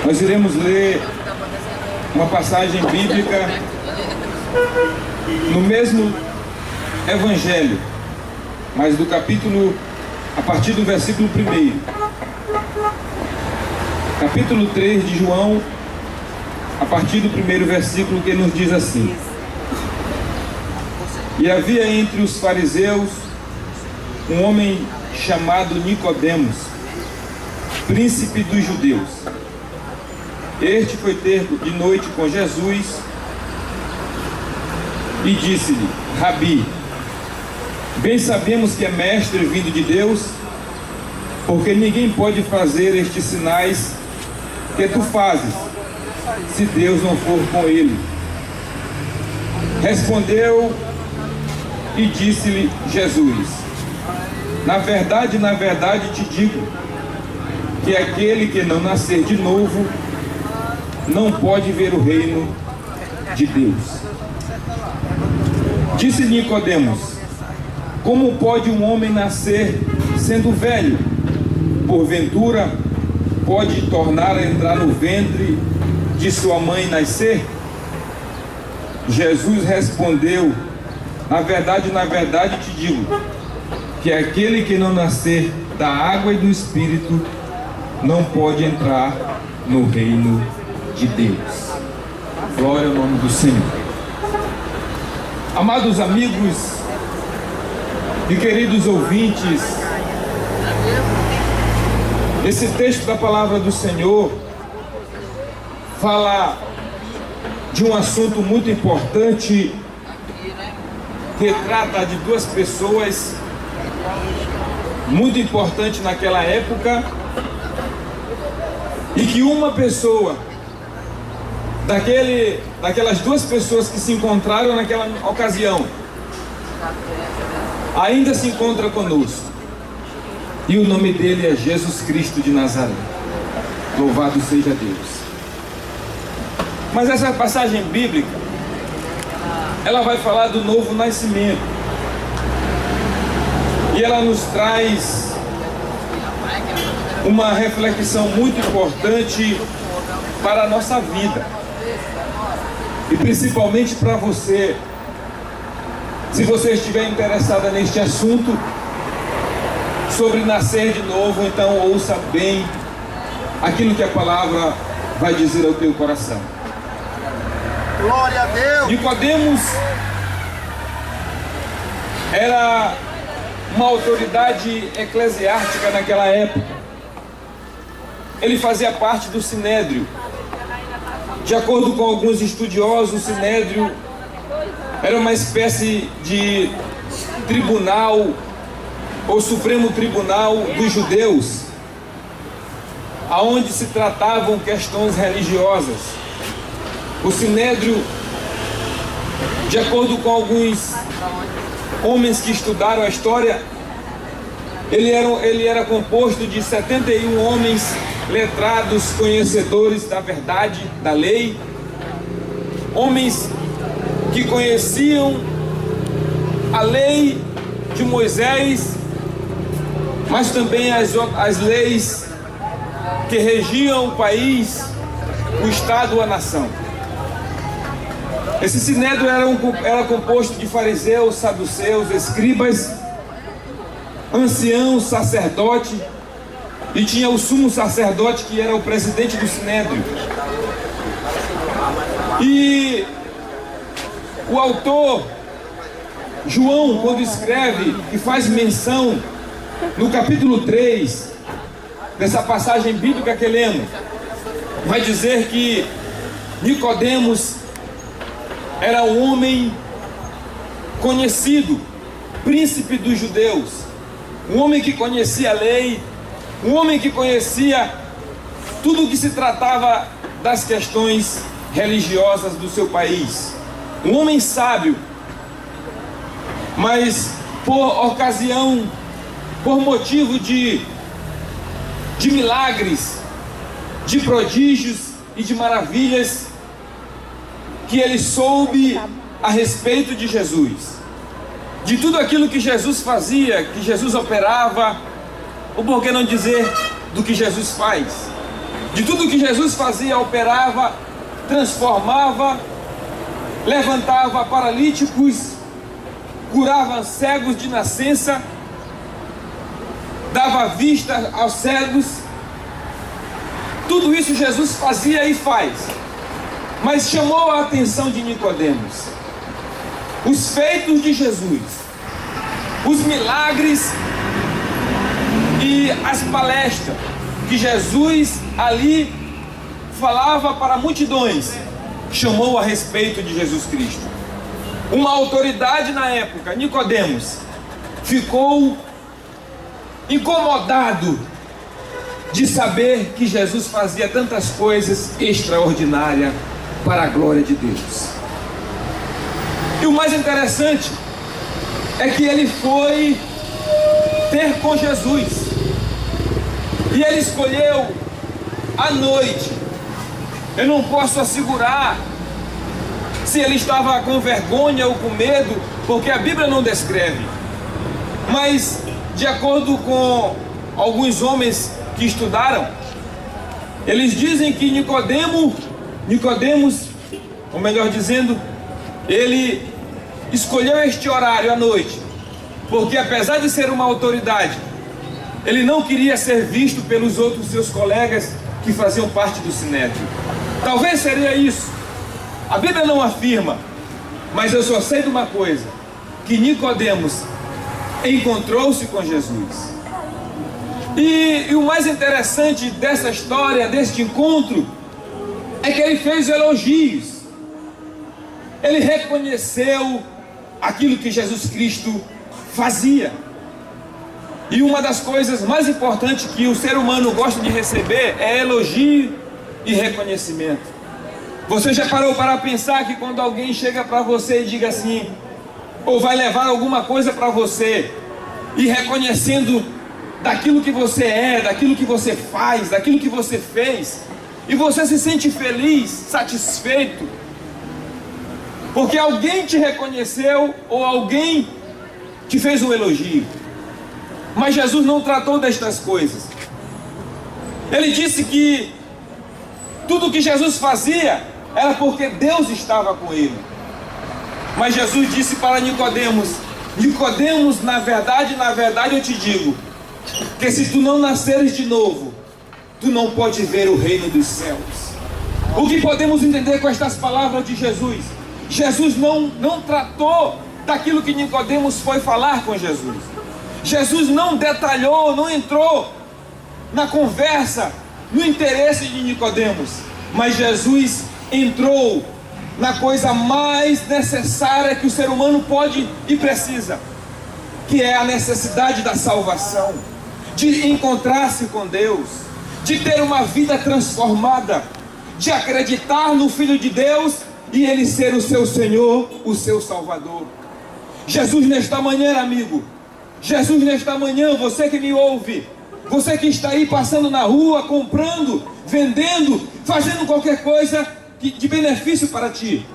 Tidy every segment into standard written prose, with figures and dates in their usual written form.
Nós iremos ler uma passagem bíblica no mesmo Evangelho, mas do capítulo, a partir do versículo 1. Capítulo 3 de João, a partir do 1º versículo, que nos diz assim: E havia entre os fariseus um homem chamado Nicodemos, príncipe dos judeus. Este foi ter de noite com Jesus e disse-lhe: Rabi, bem sabemos que é mestre vindo de Deus, porque ninguém pode fazer estes sinais que tu fazes, se Deus não for com ele. Respondeu e disse-lhe Jesus: na verdade te digo, que aquele que não nascer de novo não pode ver o reino de Deus. Disse Nicodemos: como pode um homem nascer sendo velho? Porventura pode tornar a entrar no ventre de sua mãe e nascer? Jesus respondeu: na verdade te digo, que aquele que não nascer da água e do Espírito não pode entrar no reino de Deus. Glória ao nome do Senhor. Amados amigos e queridos ouvintes, esse texto da palavra do Senhor fala de um assunto muito importante, que trata de duas pessoas muito importantes naquela época, e que uma pessoa daquelas duas pessoas que se encontraram naquela ocasião ainda se encontra conosco, e o nome dele é Jesus Cristo de Nazaré. Louvado seja Deus. Mas essa passagem bíblica, ela vai falar do novo nascimento, e ela nos traz uma reflexão muito importante para a nossa vida, e principalmente para você. Se você estiver interessada neste assunto sobre nascer de novo, então ouça bem aquilo que a palavra vai dizer ao teu coração. Glória a Deus! Nicodemos era uma autoridade eclesiástica naquela época. Ele fazia parte do Sinédrio. De acordo com alguns estudiosos, o Sinédrio era uma espécie de tribunal, ou Supremo Tribunal dos judeus, aonde se tratavam questões religiosas. O Sinédrio, de acordo com alguns homens que estudaram a história, ele era composto de 71 homens letrados, conhecedores da verdade, da lei, homens que conheciam a lei de Moisés, mas também as leis que regiam o país, o Estado, a nação. Esse sinédrio era composto de fariseus, saduceus, escribas, anciãos, sacerdote, e tinha o sumo sacerdote, que era o presidente do sinédrio. E o autor João, quando escreve e faz menção no capítulo 3 dessa passagem bíblica que lemos, vai dizer que Nicodemos era um homem conhecido, príncipe dos judeus, um homem que conhecia a lei, um homem que conhecia tudo o que se tratava das questões religiosas do seu país, um homem sábio. Mas por motivo de milagres, de prodígios e de maravilhas que ele soube a respeito de Jesus, de tudo aquilo que Jesus fazia, que Jesus operava, ou por que não dizer do que Jesus faz. de tudo que Jesus fazia, operava, transformava, levantava paralíticos, curava cegos de nascença, dava vista aos cegos. Tudo isso Jesus fazia e faz. Mas chamou a atenção de Nicodemos os feitos de Jesus, os milagres e as palestras que Jesus ali falava para multidões, chamou a respeito de Jesus Cristo. Uma autoridade na época, Nicodemos, ficou incomodado de saber que Jesus fazia tantas coisas extraordinárias para a glória de Deus. E o mais interessante é que ele foi ter com Jesus, e ele escolheu à noite. Eu não posso assegurar se ele estava com vergonha ou com medo, porque a Bíblia não descreve. Mas, de acordo com alguns homens que estudaram, eles dizem que Nicodemos, ou melhor dizendo, ele escolheu este horário à noite, porque apesar de ser uma autoridade, ele não queria ser visto pelos outros seus colegas que faziam parte do Sinédrio. Talvez seria isso. A Bíblia não afirma, mas eu só sei de uma coisa, que Nicodemos encontrou-se com Jesus. E o mais interessante dessa história, deste encontro, é que ele fez elogios. Ele reconheceu aquilo que Jesus Cristo fazia. E uma das coisas mais importantes que o ser humano gosta de receber é elogio e reconhecimento. Você já parou para pensar que quando alguém chega para você e diga assim, ou vai levar alguma coisa para você, e reconhecendo daquilo que você é, daquilo que você faz, daquilo que você fez, e você se sente feliz, satisfeito, porque alguém te reconheceu ou alguém te fez um elogio. Mas Jesus não tratou destas coisas. Ele disse que tudo que Jesus fazia era porque Deus estava com ele. Mas Jesus disse para Nicodemos, na verdade eu te digo, que se tu não nasceres de novo, tu não pode ver o reino dos céus. O que podemos entender com estas palavras de Jesus? Jesus não tratou daquilo que Nicodemos foi falar com Jesus. Jesus não detalhou, não entrou na conversa, no interesse de Nicodemos, mas Jesus entrou na coisa mais necessária que o ser humano pode e precisa, que é a necessidade da salvação, de encontrar-se com Deus, de ter uma vida transformada, de acreditar no Filho de Deus e Ele ser o seu Senhor, o seu Salvador. Jesus nesta manhã, amigo, Jesus nesta manhã, você que me ouve, você que está aí passando na rua, comprando, vendendo, fazendo qualquer coisa de benefício para ti,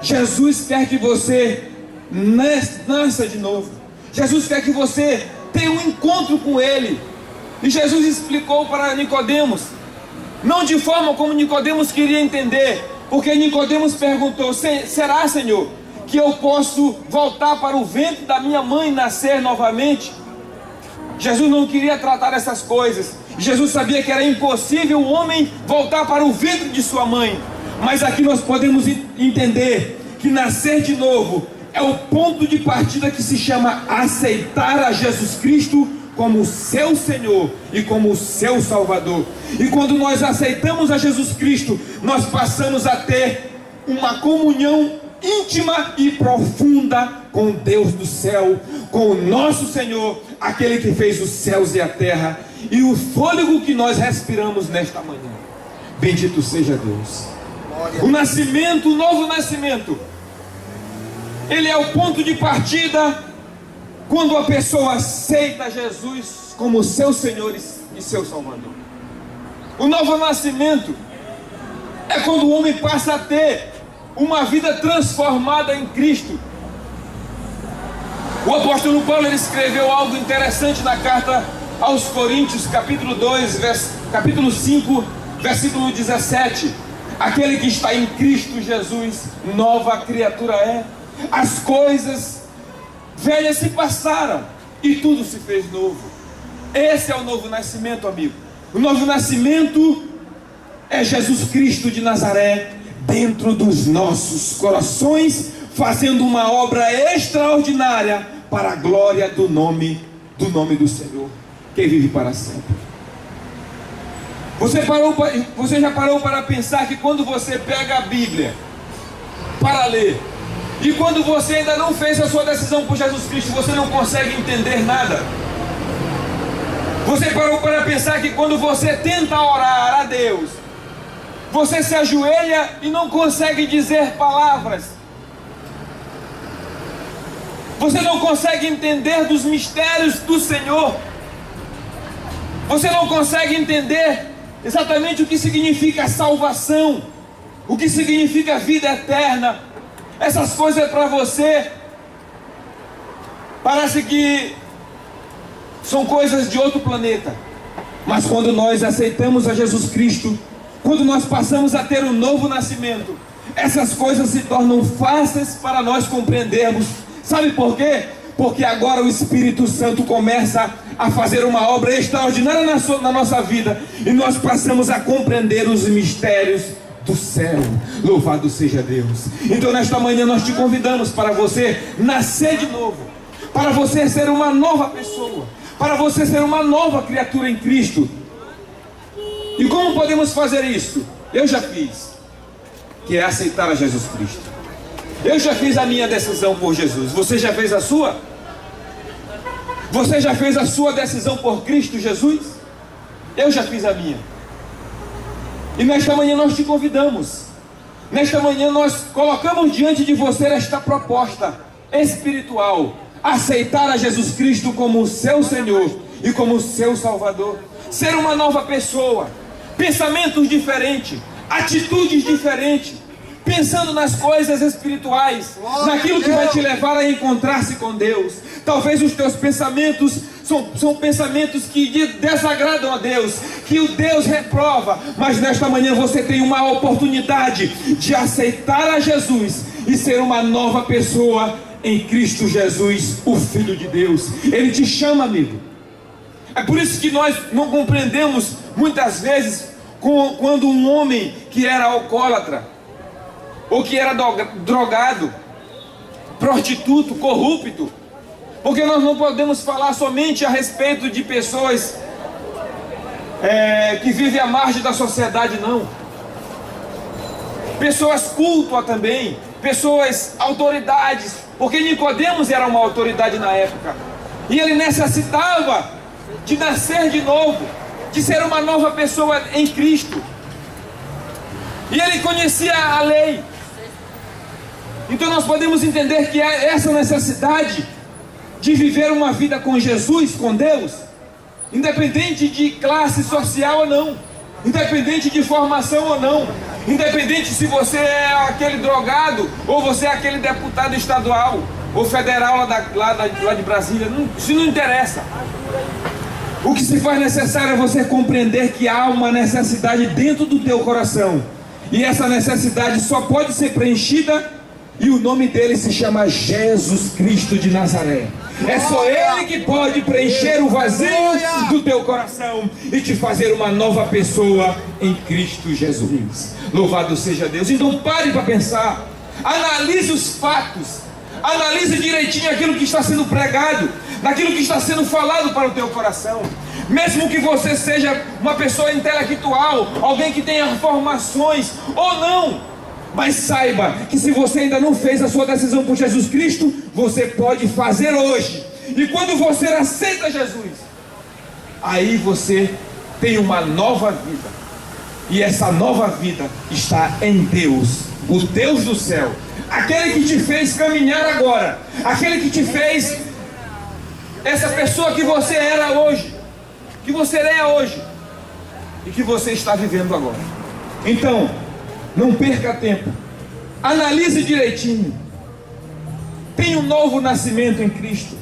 Jesus quer que você nasça de novo. Jesus quer que você tenha um encontro com Ele. E Jesus explicou para Nicodemos, não de forma como Nicodemos queria entender, porque Nicodemos perguntou, será, Senhor, que eu posso voltar para o ventre da minha mãe e nascer novamente? Jesus não queria tratar essas coisas. Jesus sabia que era impossível o homem voltar para o ventre de sua mãe. Mas aqui nós podemos entender que nascer de novo é o ponto de partida que se chama aceitar a Jesus Cristo como o seu Senhor e como o seu Salvador. E quando nós aceitamos a Jesus Cristo, nós passamos a ter uma comunhão íntima e profunda com Deus do céu, com o nosso Senhor, aquele que fez os céus e a terra e o fôlego que nós respiramos nesta manhã. Bendito seja Deus. O nascimento, o novo nascimento, ele é o ponto de partida quando a pessoa aceita Jesus como seu Senhor e seu Salvador. O novo nascimento é quando o homem passa a ter uma vida transformada em Cristo. O apóstolo Paulo, ele escreveu algo interessante na carta aos Coríntios, capítulo 2, capítulo 5, versículo 17: aquele que está em Cristo Jesus, nova criatura é. As coisas velhas se passaram e tudo se fez novo. Esse é o novo nascimento, amigo. O novo nascimento é Jesus Cristo de Nazaré dentro dos nossos corações, fazendo uma obra extraordinária para a glória do nome do Senhor, que vive para sempre. Você já parou para pensar que quando você pega a Bíblia para ler, e quando você ainda não fez a sua decisão por Jesus Cristo, você não consegue entender nada? Você parou para pensar que quando você tenta orar a Deus, você se ajoelha e não consegue dizer palavras? Você não consegue entender dos mistérios do Senhor? Você não consegue entender exatamente o que significa salvação, o que significa vida eterna? Essas coisas para você parece que são coisas de outro planeta. Mas quando nós aceitamos a Jesus Cristo, quando nós passamos a ter um novo nascimento, essas coisas se tornam fáceis para nós compreendermos. Sabe por quê? Porque agora o Espírito Santo começa a fazer uma obra extraordinária na nossa vida, e nós passamos a compreender os mistérios do céu. Louvado seja Deus. Então nesta manhã nós te convidamos para você nascer de novo, para você ser uma nova pessoa, para você ser uma nova criatura em Cristo. E como podemos fazer isso? Eu já fiz, que é aceitar a Jesus Cristo. Eu já fiz a minha decisão por Jesus. Você já fez a sua? Você já fez a sua decisão por Cristo Jesus? Eu já fiz a minha. E nesta manhã nós te convidamos. Nesta manhã nós colocamos diante de você esta proposta espiritual: aceitar a Jesus Cristo como o seu Senhor e como o seu Salvador. Ser uma nova pessoa, pensamentos diferentes, atitudes diferentes, pensando nas coisas espirituais, naquilo que vai te levar a encontrar-se com Deus. Talvez os teus pensamentos são pensamentos que desagradam a Deus, que o Deus reprova, mas nesta manhã você tem uma oportunidade de aceitar a Jesus e ser uma nova pessoa em Cristo Jesus, o Filho de Deus. Ele te chama, amigo. É por isso que nós não compreendemos muitas vezes quando um homem que era alcoólatra, ou que era drogado, prostituto, corrupto, porque nós não podemos falar somente a respeito de pessoas que vivem à margem da sociedade, não. Pessoas cultas também, pessoas, autoridades, porque Nicodemos era uma autoridade na época, e ele necessitava de nascer de novo, de ser uma nova pessoa em Cristo, e ele conhecia a lei. Então nós podemos entender que há essa necessidade de viver uma vida com Jesus, com Deus, independente de classe social ou não, independente de formação ou não, independente se você é aquele drogado ou você é aquele deputado estadual ou federal lá de Brasília, isso não interessa. O que se faz necessário é você compreender que há uma necessidade dentro do teu coração, e essa necessidade só pode ser preenchida, e o nome dele se chama Jesus Cristo de Nazaré. É só ele que pode preencher o vazio do teu coração e te fazer uma nova pessoa em Cristo Jesus. Louvado seja Deus. Então pare para pensar, analise os fatos, analise direitinho aquilo que está sendo pregado, daquilo que está sendo falado para o teu coração. Mesmo que você seja uma pessoa intelectual, alguém que tenha formações ou não, mas saiba que se você ainda não fez a sua decisão por Jesus Cristo, você pode fazer hoje. E quando você aceita Jesus, aí você tem uma nova vida. E essa nova vida está em Deus, o Deus do céu, aquele que te fez caminhar agora, aquele que te fez essa pessoa que você era hoje, que você é hoje e que você está vivendo agora. Então, não perca tempo, analise direitinho, tenha um novo nascimento em Cristo,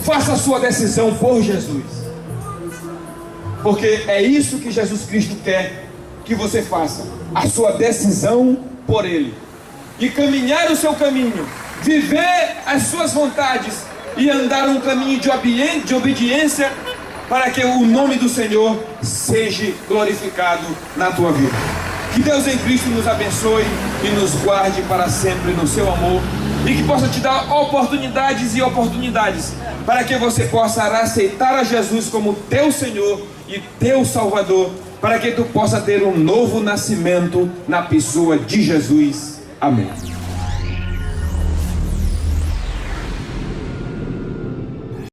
faça a sua decisão por Jesus. Porque é isso que Jesus Cristo quer que você faça, a sua decisão por Ele, e caminhar o seu caminho, viver as suas vontades e andar um caminho de obediência, para que o nome do Senhor seja glorificado na tua vida. Que Deus em Cristo nos abençoe e nos guarde para sempre no seu amor, e que possa te dar oportunidades e oportunidades para que você possa aceitar a Jesus como teu Senhor e teu Salvador, para que tu possa ter um novo nascimento na pessoa de Jesus. Amém.